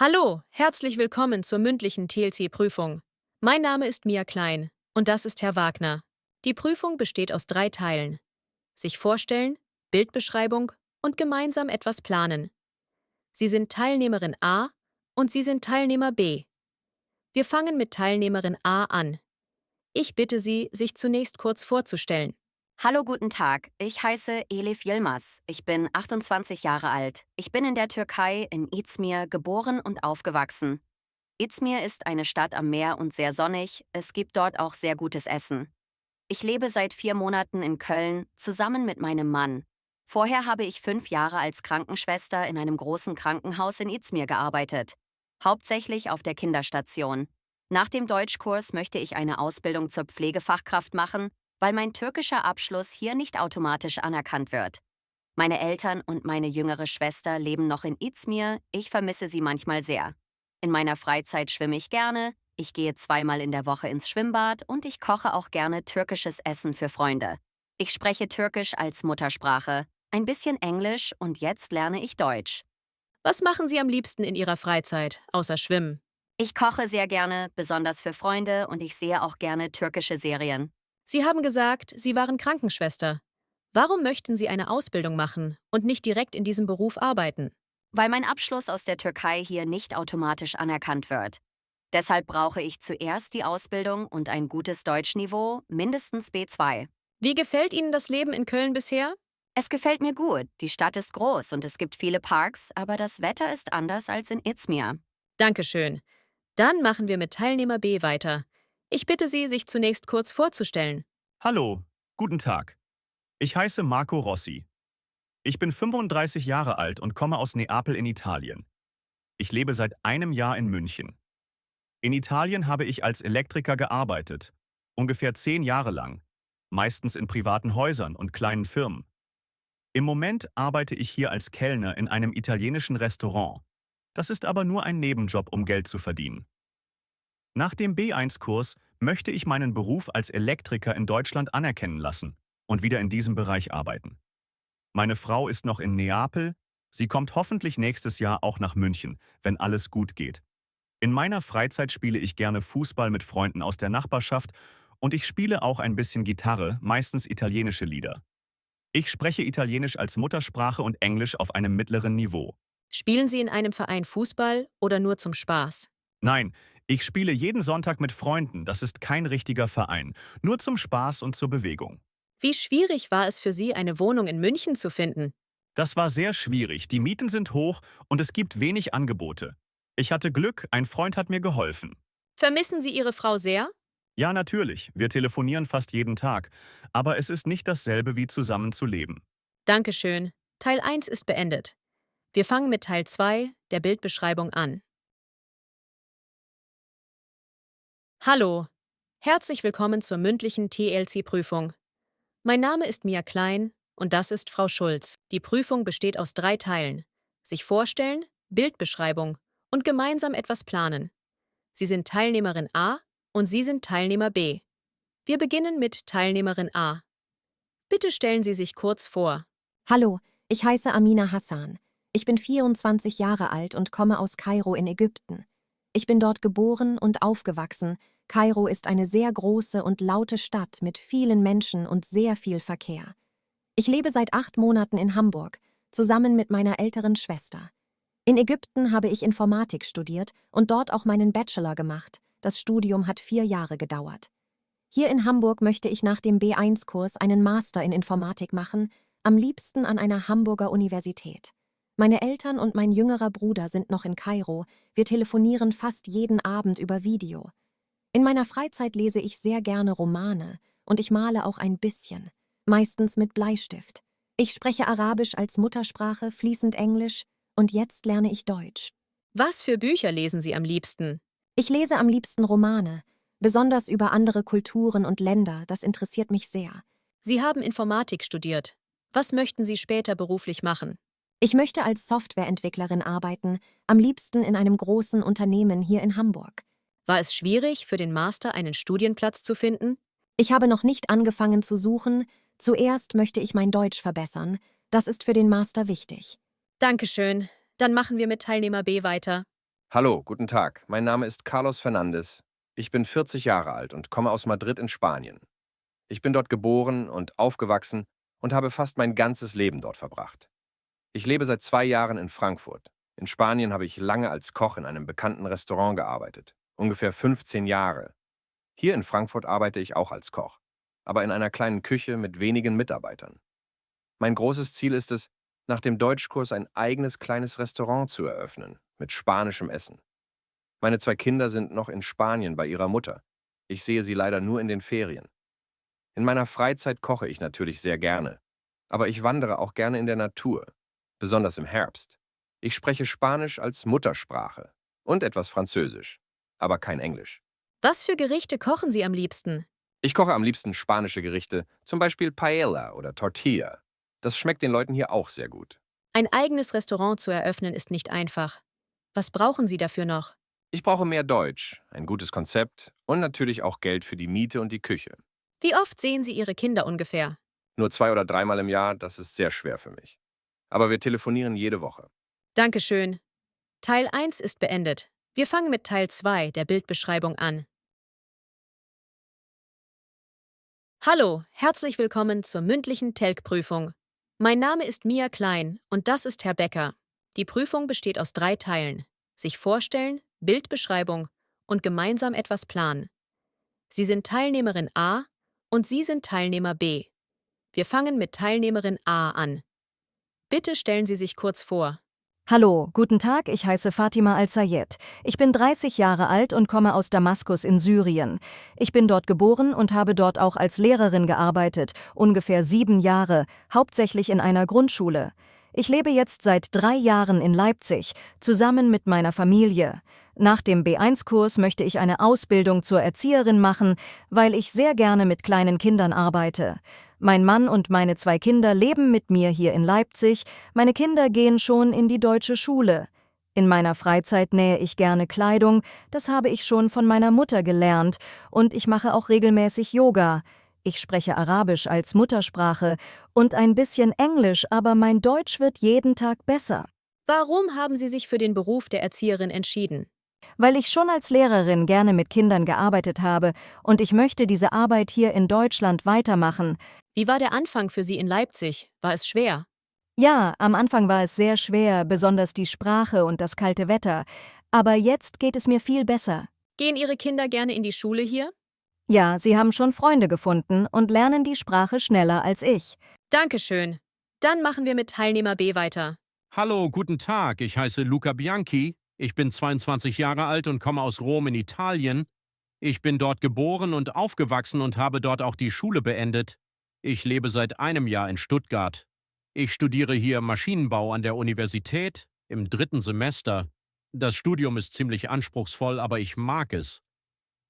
Hallo, herzlich willkommen zur mündlichen TLC-Prüfung. Mein Name ist Mia Klein und das ist Herr Wagner. Die Prüfung besteht aus 3 Teilen. Sich vorstellen, Bildbeschreibung und gemeinsam etwas planen. Sie sind Teilnehmerin A und Sie sind Teilnehmer B. Wir fangen mit Teilnehmerin A an. Ich bitte Sie, sich zunächst kurz vorzustellen. Hallo, guten Tag. Ich heiße Elif Yilmaz. Ich bin 28 Jahre alt. Ich bin in der Türkei in Izmir geboren und aufgewachsen. Izmir ist eine Stadt am Meer und sehr sonnig. Es gibt dort auch sehr gutes Essen. Ich lebe seit 4 Monaten in Köln zusammen mit meinem Mann. Vorher habe ich 5 Jahre als Krankenschwester in einem großen Krankenhaus in Izmir gearbeitet. Hauptsächlich auf der Kinderstation. Nach dem Deutschkurs möchte ich eine Ausbildung zur Pflegefachkraft machen, weil mein türkischer Abschluss hier nicht automatisch anerkannt wird. Meine Eltern und meine jüngere Schwester leben noch in Izmir, ich vermisse sie manchmal sehr. In meiner Freizeit schwimme ich gerne, ich gehe 2-mal in der Woche ins Schwimmbad und ich koche auch gerne türkisches Essen für Freunde. Ich spreche Türkisch als Muttersprache, ein bisschen Englisch und jetzt lerne ich Deutsch. Was machen Sie am liebsten in Ihrer Freizeit, außer Schwimmen? Ich koche sehr gerne, besonders für Freunde, und ich sehe auch gerne türkische Serien. Sie haben gesagt, Sie waren Krankenschwester. Warum möchten Sie eine Ausbildung machen und nicht direkt in diesem Beruf arbeiten? Weil mein Abschluss aus der Türkei hier nicht automatisch anerkannt wird. Deshalb brauche ich zuerst die Ausbildung und ein gutes Deutschniveau, mindestens B2. Wie gefällt Ihnen das Leben in Köln bisher? Es gefällt mir gut, die Stadt ist groß und es gibt viele Parks, aber das Wetter ist anders als in Izmir. Dankeschön. Dann machen wir mit Teilnehmer B weiter. Ich bitte Sie, sich zunächst kurz vorzustellen. Hallo, guten Tag. Ich heiße Marco Rossi. Ich bin 35 Jahre alt und komme aus Neapel in Italien. Ich lebe seit einem Jahr in München. In Italien habe ich als Elektriker gearbeitet, ungefähr 10 Jahre lang, meistens in privaten Häusern und kleinen Firmen. Im Moment arbeite ich hier als Kellner in einem italienischen Restaurant. Das ist aber nur ein Nebenjob, um Geld zu verdienen. Nach dem B1-Kurs möchte ich meinen Beruf als Elektriker in Deutschland anerkennen lassen und wieder in diesem Bereich arbeiten. Meine Frau ist noch in Neapel, sie kommt hoffentlich nächstes Jahr auch nach München, wenn alles gut geht. In meiner Freizeit spiele ich gerne Fußball mit Freunden aus der Nachbarschaft und ich spiele auch ein bisschen Gitarre, meistens italienische Lieder. Ich spreche Italienisch als Muttersprache und Englisch auf einem mittleren Niveau. Spielen Sie in einem Verein Fußball oder nur zum Spaß? Nein, ich spiele jeden Sonntag mit Freunden, das ist kein richtiger Verein, nur zum Spaß und zur Bewegung. Wie schwierig war es für Sie, eine Wohnung in München zu finden? Das war sehr schwierig, die Mieten sind hoch und es gibt wenig Angebote. Ich hatte Glück, ein Freund hat mir geholfen. Vermissen Sie Ihre Frau sehr? Ja, natürlich, wir telefonieren fast jeden Tag, aber es ist nicht dasselbe wie zusammen zu leben. Dankeschön. Teil 1 ist beendet. Wir fangen mit Teil 2, der Bildbeschreibung, an. Hallo, herzlich willkommen zur mündlichen TLC-Prüfung. Mein Name ist Mia Klein und das ist Frau Schulz. Die Prüfung besteht aus 3 Teilen. Sich vorstellen, Bildbeschreibung und gemeinsam etwas planen. Sie sind Teilnehmerin A und Sie sind Teilnehmer B. Wir beginnen mit Teilnehmerin A. Bitte stellen Sie sich kurz vor. Hallo, ich heiße Amina Hassan. Ich bin 24 Jahre alt und komme aus Kairo in Ägypten. Ich bin dort geboren und aufgewachsen. Kairo ist eine sehr große und laute Stadt mit vielen Menschen und sehr viel Verkehr. Ich lebe seit 8 Monaten in Hamburg, zusammen mit meiner älteren Schwester. In Ägypten habe ich Informatik studiert und dort auch meinen Bachelor gemacht. Das Studium hat 4 Jahre gedauert. Hier in Hamburg möchte ich nach dem B1-Kurs einen Master in Informatik machen, am liebsten an einer Hamburger Universität. Meine Eltern und mein jüngerer Bruder sind noch in Kairo. Wir telefonieren fast jeden Abend über Video. In meiner Freizeit lese ich sehr gerne Romane und ich male auch ein bisschen, meistens mit Bleistift. Ich spreche Arabisch als Muttersprache, fließend Englisch und jetzt lerne ich Deutsch. Was für Bücher lesen Sie am liebsten? Ich lese am liebsten Romane, besonders über andere Kulturen und Länder, das interessiert mich sehr. Sie haben Informatik studiert. Was möchten Sie später beruflich machen? Ich möchte als Softwareentwicklerin arbeiten, am liebsten in einem großen Unternehmen hier in Hamburg. War es schwierig, für den Master einen Studienplatz zu finden? Ich habe noch nicht angefangen zu suchen. Zuerst möchte ich mein Deutsch verbessern. Das ist für den Master wichtig. Dankeschön. Dann machen wir mit Teilnehmer B weiter. Hallo, guten Tag. Mein Name ist Carlos Fernandes. Ich bin 40 Jahre alt und komme aus Madrid in Spanien. Ich bin dort geboren und aufgewachsen und habe fast mein ganzes Leben dort verbracht. Ich lebe seit 2 Jahren in Frankfurt. In Spanien habe ich lange als Koch in einem bekannten Restaurant gearbeitet. Ungefähr 15 Jahre. Hier in Frankfurt arbeite ich auch als Koch, aber in einer kleinen Küche mit wenigen Mitarbeitern. Mein großes Ziel ist es, nach dem Deutschkurs ein eigenes kleines Restaurant zu eröffnen, mit spanischem Essen. Meine 2 Kinder sind noch in Spanien bei ihrer Mutter. Ich sehe sie leider nur in den Ferien. In meiner Freizeit koche ich natürlich sehr gerne, aber ich wandere auch gerne in der Natur, besonders im Herbst. Ich spreche Spanisch als Muttersprache und etwas Französisch, aber kein Englisch. Was für Gerichte kochen Sie am liebsten? Ich koche am liebsten spanische Gerichte, zum Beispiel Paella oder Tortilla. Das schmeckt den Leuten hier auch sehr gut. Ein eigenes Restaurant zu eröffnen ist nicht einfach. Was brauchen Sie dafür noch? Ich brauche mehr Deutsch, ein gutes Konzept und natürlich auch Geld für die Miete und die Küche. Wie oft sehen Sie Ihre Kinder ungefähr? Nur 2 oder 3 Mal im Jahr, das ist sehr schwer für mich. Aber wir telefonieren jede Woche. Dankeschön. Teil 1 ist beendet. Wir fangen mit Teil 2 der Bildbeschreibung an. Hallo, herzlich willkommen zur mündlichen TELC-Prüfung. Mein Name ist Mia Klein und das ist Herr Becker. Die Prüfung besteht aus 3 Teilen: sich vorstellen, Bildbeschreibung und gemeinsam etwas planen. Sie sind Teilnehmerin A und Sie sind Teilnehmer B. Wir fangen mit Teilnehmerin A an. Bitte stellen Sie sich kurz vor. Hallo, guten Tag, ich heiße Fatima Al-Sayed. Ich bin 30 Jahre alt und komme aus Damaskus in Syrien. Ich bin dort geboren und habe dort auch als Lehrerin gearbeitet, ungefähr 7 Jahre, hauptsächlich in einer Grundschule. Ich lebe jetzt seit 3 Jahren in Leipzig, zusammen mit meiner Familie. Nach dem B1-Kurs möchte ich eine Ausbildung zur Erzieherin machen, weil ich sehr gerne mit kleinen Kindern arbeite. Mein Mann und meine 2 Kinder leben mit mir hier in Leipzig. Meine Kinder gehen schon in die deutsche Schule. In meiner Freizeit nähe ich gerne Kleidung, das habe ich schon von meiner Mutter gelernt, und ich mache auch regelmäßig Yoga. Ich spreche Arabisch als Muttersprache und ein bisschen Englisch, aber mein Deutsch wird jeden Tag besser. Warum haben Sie sich für den Beruf der Erzieherin entschieden? Weil ich schon als Lehrerin gerne mit Kindern gearbeitet habe und ich möchte diese Arbeit hier in Deutschland weitermachen. Wie war der Anfang für Sie in Leipzig? War es schwer? Ja, am Anfang war es sehr schwer, besonders die Sprache und das kalte Wetter. Aber jetzt geht es mir viel besser. Gehen Ihre Kinder gerne in die Schule hier? Ja, sie haben schon Freunde gefunden und lernen die Sprache schneller als ich. Dankeschön. Dann machen wir mit Teilnehmer B weiter. Hallo, guten Tag. Ich heiße Luca Bianchi. Ich bin 22 Jahre alt und komme aus Rom in Italien. Ich bin dort geboren und aufgewachsen und habe dort auch die Schule beendet. Ich lebe seit einem Jahr in Stuttgart. Ich studiere hier Maschinenbau an der Universität im 3. Semester. Das Studium ist ziemlich anspruchsvoll, aber ich mag es.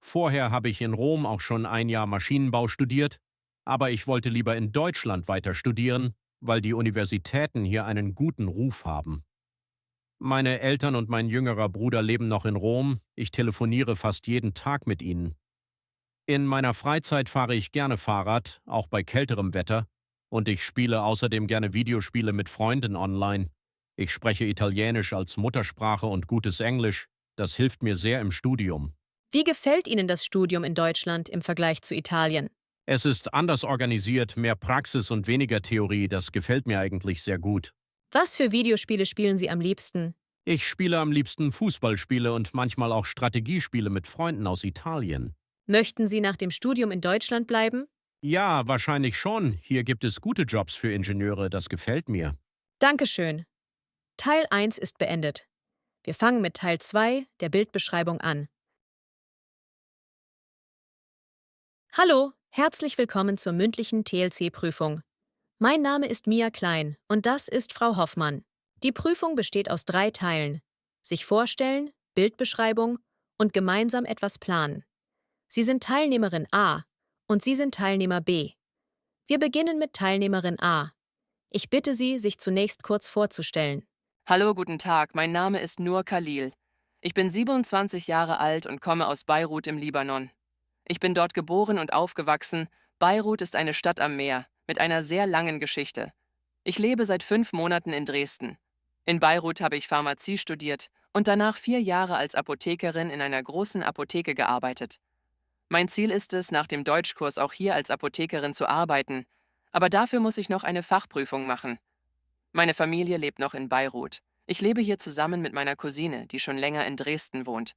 Vorher habe ich in Rom auch schon ein Jahr Maschinenbau studiert, aber ich wollte lieber in Deutschland weiter studieren, weil die Universitäten hier einen guten Ruf haben. Meine Eltern und mein jüngerer Bruder leben noch in Rom. Ich telefoniere fast jeden Tag mit ihnen. In meiner Freizeit fahre ich gerne Fahrrad, auch bei kälterem Wetter, und ich spiele außerdem gerne Videospiele mit Freunden online. Ich spreche Italienisch als Muttersprache und gutes Englisch. Das hilft mir sehr im Studium. Wie gefällt Ihnen das Studium in Deutschland im Vergleich zu Italien? Es ist anders organisiert, mehr Praxis und weniger Theorie. Das gefällt mir eigentlich sehr gut. Was für Videospiele spielen Sie am liebsten? Ich spiele am liebsten Fußballspiele und manchmal auch Strategiespiele mit Freunden aus Italien. Möchten Sie nach dem Studium in Deutschland bleiben? Ja, wahrscheinlich schon. Hier gibt es gute Jobs für Ingenieure, das gefällt mir. Dankeschön. Teil 1 ist beendet. Wir fangen mit Teil 2 der Bildbeschreibung an. Hallo, herzlich willkommen zur mündlichen TLC-Prüfung. Mein Name ist Mia Klein und das ist Frau Hoffmann. Die Prüfung besteht aus 3 Teilen: sich vorstellen, Bildbeschreibung und gemeinsam etwas planen. Sie sind Teilnehmerin A und Sie sind Teilnehmer B. Wir beginnen mit Teilnehmerin A. Ich bitte Sie, sich zunächst kurz vorzustellen. Hallo, guten Tag, mein Name ist Nur Khalil. Ich bin 27 Jahre alt und komme aus Beirut im Libanon. Ich bin dort geboren und aufgewachsen. Beirut ist eine Stadt am Meer mit einer sehr langen Geschichte. Ich lebe seit 5 Monaten in Dresden. In Beirut habe ich Pharmazie studiert und danach 4 Jahre als Apothekerin in einer großen Apotheke gearbeitet. Mein Ziel ist es, nach dem Deutschkurs auch hier als Apothekerin zu arbeiten, aber dafür muss ich noch eine Fachprüfung machen. Meine Familie lebt noch in Beirut. Ich lebe hier zusammen mit meiner Cousine, die schon länger in Dresden wohnt.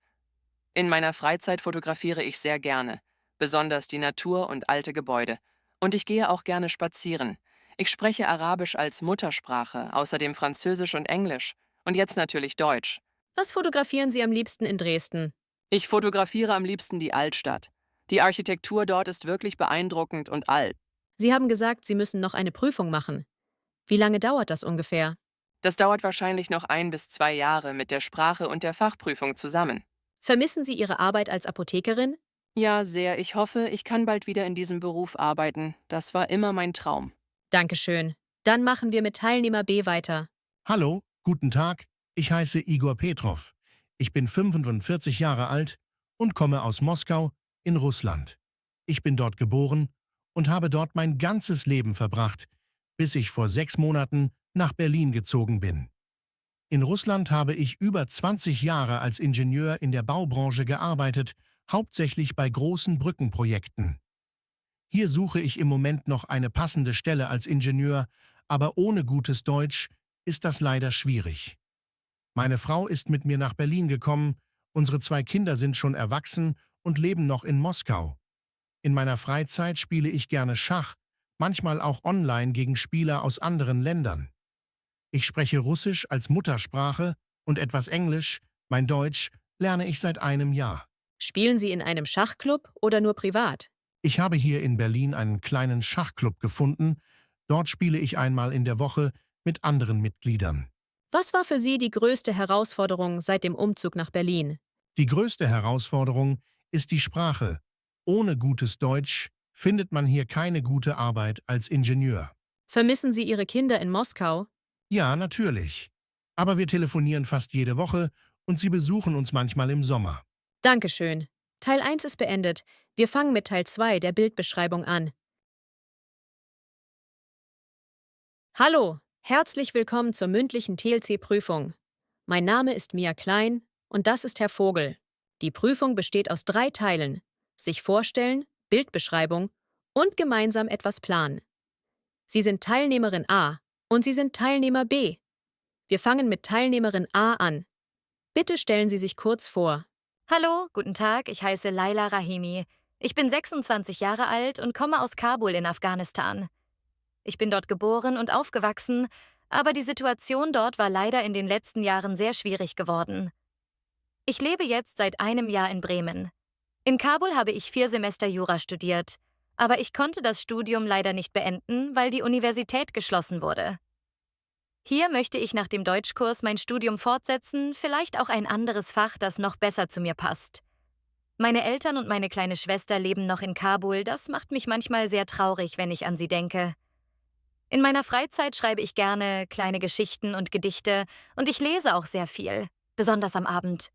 In meiner Freizeit fotografiere ich sehr gerne, besonders die Natur und alte Gebäude. Und ich gehe auch gerne spazieren. Ich spreche Arabisch als Muttersprache, außerdem Französisch und Englisch. Und jetzt natürlich Deutsch. Was fotografieren Sie am liebsten in Dresden? Ich fotografiere am liebsten die Altstadt. Die Architektur dort ist wirklich beeindruckend und alt. Sie haben gesagt, Sie müssen noch eine Prüfung machen. Wie lange dauert das ungefähr? Das dauert wahrscheinlich noch 1 bis 2 Jahre mit der Sprache und der Fachprüfung zusammen. Vermissen Sie Ihre Arbeit als Apothekerin? Ja, sehr. Ich hoffe, ich kann bald wieder in diesem Beruf arbeiten. Das war immer mein Traum. Dankeschön. Dann machen wir mit Teilnehmer B weiter. Hallo, guten Tag. Ich heiße Igor Petrov. Ich bin 45 Jahre alt und komme aus Moskau in Russland. Ich bin dort geboren und habe dort mein ganzes Leben verbracht, bis ich vor 6 Monaten nach Berlin gezogen bin. In Russland habe ich über 20 Jahre als Ingenieur in der Baubranche gearbeitet, hauptsächlich bei großen Brückenprojekten. Hier suche ich im Moment noch eine passende Stelle als Ingenieur, aber ohne gutes Deutsch ist das leider schwierig. Meine Frau ist mit mir nach Berlin gekommen, unsere 2 Kinder sind schon erwachsen und leben noch in Moskau. In meiner Freizeit spiele ich gerne Schach, manchmal auch online gegen Spieler aus anderen Ländern. Ich spreche Russisch als Muttersprache und etwas Englisch, mein Deutsch lerne ich seit einem Jahr. Spielen Sie in einem Schachclub oder nur privat? Ich habe hier in Berlin einen kleinen Schachclub gefunden. Dort spiele ich einmal in der Woche mit anderen Mitgliedern. Was war für Sie die größte Herausforderung seit dem Umzug nach Berlin? Die größte Herausforderung ist die Sprache. Ohne gutes Deutsch findet man hier keine gute Arbeit als Ingenieur. Vermissen Sie Ihre Kinder in Moskau? Ja, natürlich. Aber wir telefonieren fast jede Woche und sie besuchen uns manchmal im Sommer. Dankeschön. Teil 1 ist beendet. Wir fangen mit Teil 2 der Bildbeschreibung an. Hallo, herzlich willkommen zur mündlichen TLC-Prüfung. Mein Name ist Mia Klein und das ist Herr Vogel. Die Prüfung besteht aus 3 Teilen: sich vorstellen, Bildbeschreibung und gemeinsam etwas planen. Sie sind Teilnehmerin A und Sie sind Teilnehmer B. Wir fangen mit Teilnehmerin A an. Bitte stellen Sie sich kurz vor. Hallo, guten Tag, ich heiße Laila Rahimi. Ich bin 26 Jahre alt und komme aus Kabul in Afghanistan. Ich bin dort geboren und aufgewachsen, aber die Situation dort war leider in den letzten Jahren sehr schwierig geworden. Ich lebe jetzt seit einem Jahr in Bremen. In Kabul habe ich 4 Semester Jura studiert, aber ich konnte das Studium leider nicht beenden, weil die Universität geschlossen wurde. Hier möchte ich nach dem Deutschkurs mein Studium fortsetzen, vielleicht auch ein anderes Fach, das noch besser zu mir passt. Meine Eltern und meine kleine Schwester leben noch in Kabul, das macht mich manchmal sehr traurig, wenn ich an sie denke. In meiner Freizeit schreibe ich gerne kleine Geschichten und Gedichte und ich lese auch sehr viel, besonders am Abend.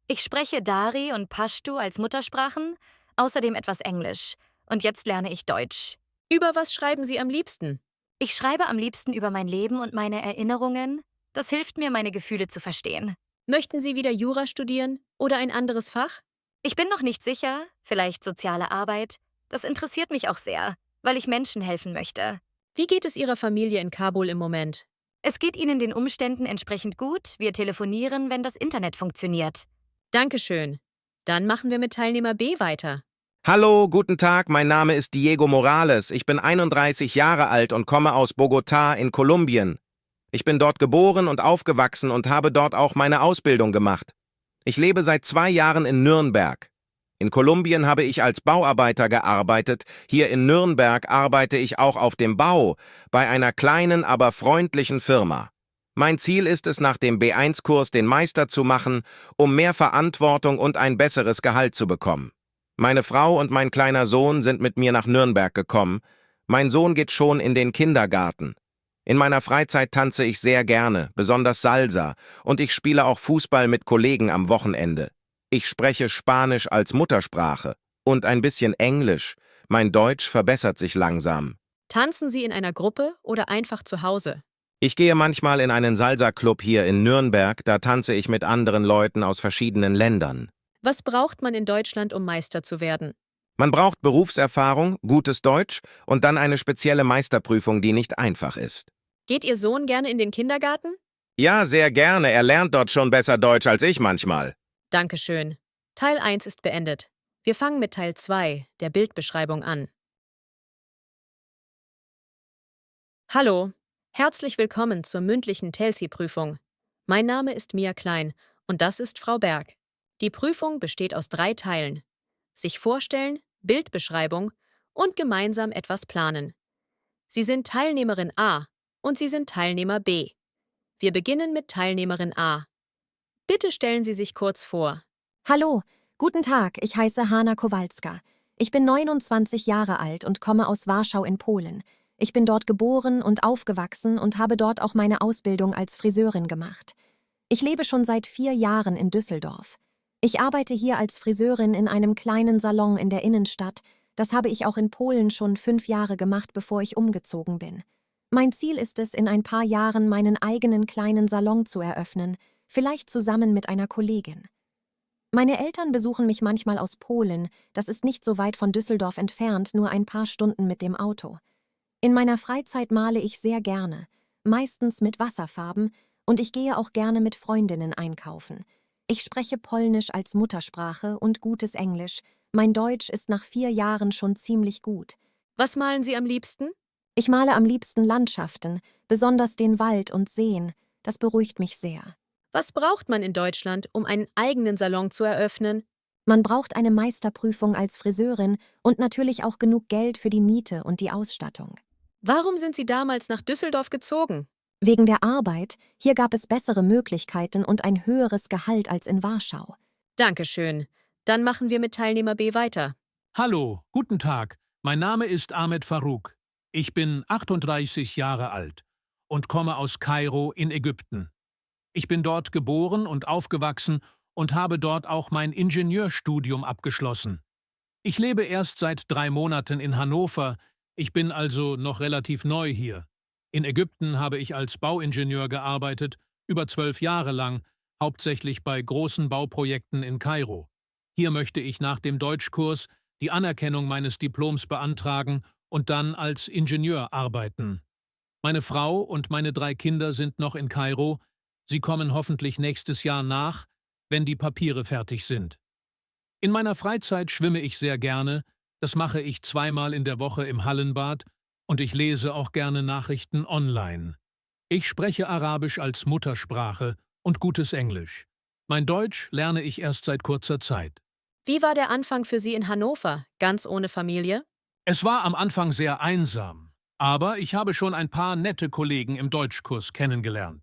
Ich spreche Dari und Pashto als Muttersprachen, außerdem etwas Englisch und jetzt lerne ich Deutsch. Über was schreiben Sie am liebsten? Ich schreibe am liebsten über mein Leben und meine Erinnerungen. Das hilft mir, meine Gefühle zu verstehen. Möchten Sie wieder Jura studieren oder ein anderes Fach? Ich bin noch nicht sicher, vielleicht soziale Arbeit. Das interessiert mich auch sehr, weil ich Menschen helfen möchte. Wie geht es Ihrer Familie in Kabul im Moment? Es geht ihnen den Umständen entsprechend gut. Wir telefonieren, wenn das Internet funktioniert. Dankeschön. Dann machen wir mit Teilnehmer B weiter. Hallo, guten Tag, mein Name ist Diego Morales. Ich bin 31 Jahre alt und komme aus Bogotá in Kolumbien. Ich bin dort geboren und aufgewachsen und habe dort auch meine Ausbildung gemacht. Ich lebe seit 2 Jahren in Nürnberg. In Kolumbien habe ich als Bauarbeiter gearbeitet. Hier in Nürnberg arbeite ich auch auf dem Bau, bei einer kleinen, aber freundlichen Firma. Mein Ziel ist es, nach dem B1-Kurs den Meister zu machen, um mehr Verantwortung und ein besseres Gehalt zu bekommen. Meine Frau und mein kleiner Sohn sind mit mir nach Nürnberg gekommen. Mein Sohn geht schon in den Kindergarten. In meiner Freizeit tanze ich sehr gerne, besonders Salsa, und ich spiele auch Fußball mit Kollegen am Wochenende. Ich spreche Spanisch als Muttersprache und ein bisschen Englisch. Mein Deutsch verbessert sich langsam. Tanzen Sie in einer Gruppe oder einfach zu Hause? Ich gehe manchmal in einen Salsa-Club hier in Nürnberg, da tanze ich mit anderen Leuten aus verschiedenen Ländern. Was braucht man in Deutschland, um Meister zu werden? Man braucht Berufserfahrung, gutes Deutsch und dann eine spezielle Meisterprüfung, die nicht einfach ist. Geht Ihr Sohn gerne in den Kindergarten? Ja, sehr gerne, er lernt dort schon besser Deutsch als ich manchmal. Dankeschön. Teil 1 ist beendet. Wir fangen mit Teil 2, der Bildbeschreibung, an. Hallo, herzlich willkommen zur mündlichen TELSI-Prüfung. Mein Name ist Mia Klein und das ist Frau Berg. Die Prüfung besteht aus 3 Teilen. Sich vorstellen, Bildbeschreibung und gemeinsam etwas planen. Sie sind Teilnehmerin A und Sie sind Teilnehmer B. Wir beginnen mit Teilnehmerin A. Bitte stellen Sie sich kurz vor. Hallo, guten Tag, ich heiße Hanna Kowalska. Ich bin 29 Jahre alt und komme aus Warschau in Polen. Ich bin dort geboren und aufgewachsen und habe dort auch meine Ausbildung als Friseurin gemacht. Ich lebe schon seit 4 Jahren in Düsseldorf. Ich arbeite hier als Friseurin in einem kleinen Salon in der Innenstadt. Das habe ich auch in Polen schon 5 Jahre gemacht, bevor ich umgezogen bin. Mein Ziel ist es, in ein paar Jahren meinen eigenen kleinen Salon zu eröffnen, vielleicht zusammen mit einer Kollegin. Meine Eltern besuchen mich manchmal aus Polen, das ist nicht so weit von Düsseldorf entfernt, nur ein paar Stunden mit dem Auto. In meiner Freizeit male ich sehr gerne, meistens mit Wasserfarben, und ich gehe auch gerne mit Freundinnen einkaufen. Ich spreche Polnisch als Muttersprache und gutes Englisch. Mein Deutsch ist nach 4 Jahren schon ziemlich gut. Was malen Sie am liebsten? Ich male am liebsten Landschaften, besonders den Wald und Seen. Das beruhigt mich sehr. Was braucht man in Deutschland, um einen eigenen Salon zu eröffnen? Man braucht eine Meisterprüfung als Friseurin und natürlich auch genug Geld für die Miete und die Ausstattung. Warum sind Sie damals nach Düsseldorf gezogen? Wegen der Arbeit, hier gab es bessere Möglichkeiten und ein höheres Gehalt als in Warschau. Dankeschön. Dann machen wir mit Teilnehmer B weiter. Hallo, guten Tag. Mein Name ist Ahmed Farouk. Ich bin 38 Jahre alt und komme aus Kairo in Ägypten. Ich bin dort geboren und aufgewachsen und habe dort auch mein Ingenieurstudium abgeschlossen. Ich lebe erst seit 3 Monaten in Hannover, ich bin also noch relativ neu hier. In Ägypten habe ich als Bauingenieur gearbeitet, über 12 Jahre lang, hauptsächlich bei großen Bauprojekten in Kairo. Hier möchte ich nach dem Deutschkurs die Anerkennung meines Diploms beantragen und dann als Ingenieur arbeiten. Meine Frau und meine 3 Kinder sind noch in Kairo. Sie kommen hoffentlich nächstes Jahr nach, wenn die Papiere fertig sind. In meiner Freizeit schwimme ich sehr gerne, das mache ich 2-mal in der Woche im Hallenbad und ich lese auch gerne Nachrichten online. Ich spreche Arabisch als Muttersprache und gutes Englisch. Mein Deutsch lerne ich erst seit kurzer Zeit. Wie war der Anfang für Sie in Hannover, ganz ohne Familie? Es war am Anfang sehr einsam, aber ich habe schon ein paar nette Kollegen im Deutschkurs kennengelernt.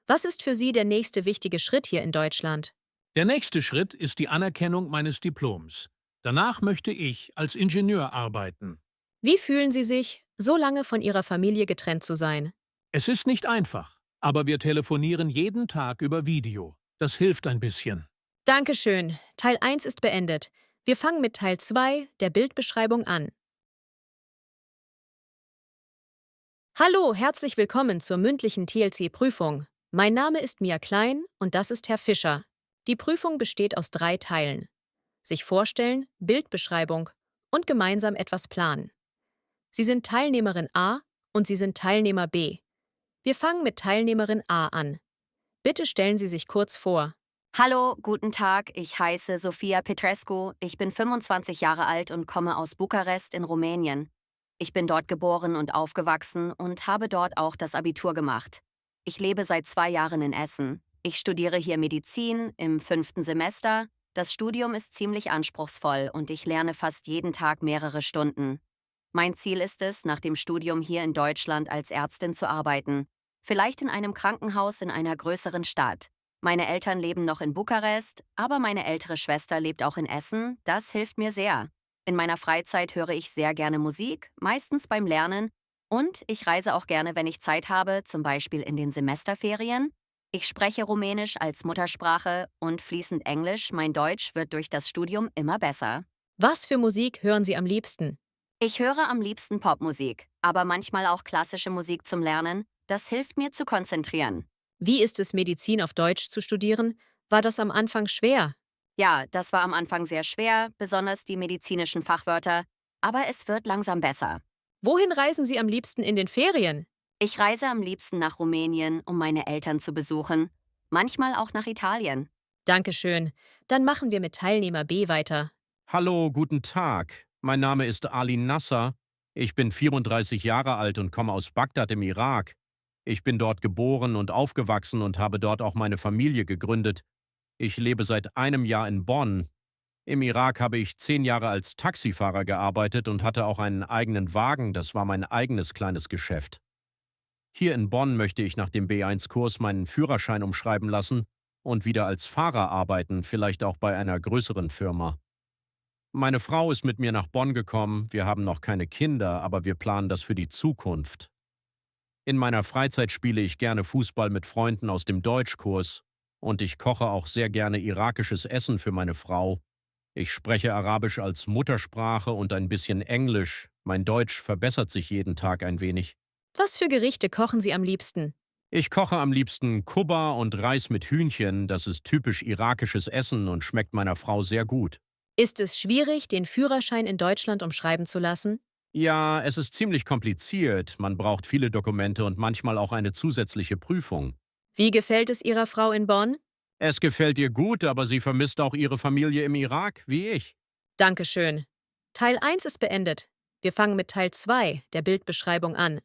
Was ist für Sie der nächste wichtige Schritt hier in Deutschland? Der nächste Schritt ist die Anerkennung meines Diploms. Danach möchte ich als Ingenieur arbeiten. Wie fühlen Sie sich, so lange von Ihrer Familie getrennt zu sein? Es ist nicht einfach, aber wir telefonieren jeden Tag über Video. Das hilft ein bisschen. Dankeschön. Teil 1 ist beendet. Wir fangen mit Teil 2, der Bildbeschreibung, an. Hallo, herzlich willkommen zur mündlichen TLC-Prüfung. Mein Name ist Mia Klein und das ist Herr Fischer. Die Prüfung besteht aus 3 Teilen. Sich vorstellen, Bildbeschreibung und gemeinsam etwas planen. Sie sind Teilnehmerin A und Sie sind Teilnehmer B. Wir fangen mit Teilnehmerin A an. Bitte stellen Sie sich kurz vor. Hallo, guten Tag, ich heiße Sofia Petrescu, ich bin 25 Jahre alt und komme aus Bukarest in Rumänien. Ich bin dort geboren und aufgewachsen und habe dort auch das Abitur gemacht. Ich lebe seit 2 Jahren in Essen. Ich studiere hier Medizin im 5. Semester. Das Studium ist ziemlich anspruchsvoll und ich lerne fast jeden Tag mehrere Stunden. Mein Ziel ist es, nach dem Studium hier in Deutschland als Ärztin zu arbeiten. Vielleicht in einem Krankenhaus in einer größeren Stadt. Meine Eltern leben noch in Bukarest, aber meine ältere Schwester lebt auch in Essen. Das hilft mir sehr. In meiner Freizeit höre ich sehr gerne Musik, meistens beim Lernen. Und ich reise auch gerne, wenn ich Zeit habe, zum Beispiel in den Semesterferien. Ich spreche Rumänisch als Muttersprache und fließend Englisch. Mein Deutsch wird durch das Studium immer besser. Was für Musik hören Sie am liebsten? Ich höre am liebsten Popmusik, aber manchmal auch klassische Musik zum Lernen. Das hilft mir zu konzentrieren. Wie ist es, Medizin auf Deutsch zu studieren? War das am Anfang schwer? Ja, das war am Anfang sehr schwer, besonders die medizinischen Fachwörter, aber es wird langsam besser. Wohin reisen Sie am liebsten in den Ferien? Ich reise am liebsten nach Rumänien, um meine Eltern zu besuchen, manchmal auch nach Italien. Dankeschön. Dann machen wir mit Teilnehmer B weiter. Hallo, guten Tag. Mein Name ist Ali Nasser. Ich bin 34 Jahre alt und komme aus Bagdad im Irak. Ich bin dort geboren und aufgewachsen und habe dort auch meine Familie gegründet. Ich lebe seit einem Jahr in Bonn. Im Irak habe ich 10 Jahre als Taxifahrer gearbeitet und hatte auch einen eigenen Wagen, das war mein eigenes kleines Geschäft. Hier in Bonn möchte ich nach dem B1-Kurs meinen Führerschein umschreiben lassen und wieder als Fahrer arbeiten, vielleicht auch bei einer größeren Firma. Meine Frau ist mit mir nach Bonn gekommen, wir haben noch keine Kinder, aber wir planen das für die Zukunft. In meiner Freizeit spiele ich gerne Fußball mit Freunden aus dem Deutschkurs und ich koche auch sehr gerne irakisches Essen für meine Frau. Ich spreche Arabisch als Muttersprache und ein bisschen Englisch. Mein Deutsch verbessert sich jeden Tag ein wenig. Was für Gerichte kochen Sie am liebsten? Ich koche am liebsten Kubba und Reis mit Hühnchen. Das ist typisch irakisches Essen und schmeckt meiner Frau sehr gut. Ist es schwierig, den Führerschein in Deutschland umschreiben zu lassen? Ja, es ist ziemlich kompliziert. Man braucht viele Dokumente und manchmal auch eine zusätzliche Prüfung. Wie gefällt es Ihrer Frau in Bonn? Es gefällt ihr gut, aber sie vermisst auch ihre Familie im Irak, wie ich. Dankeschön. Teil 1 ist beendet. Wir fangen mit Teil 2, der Bildbeschreibung, an.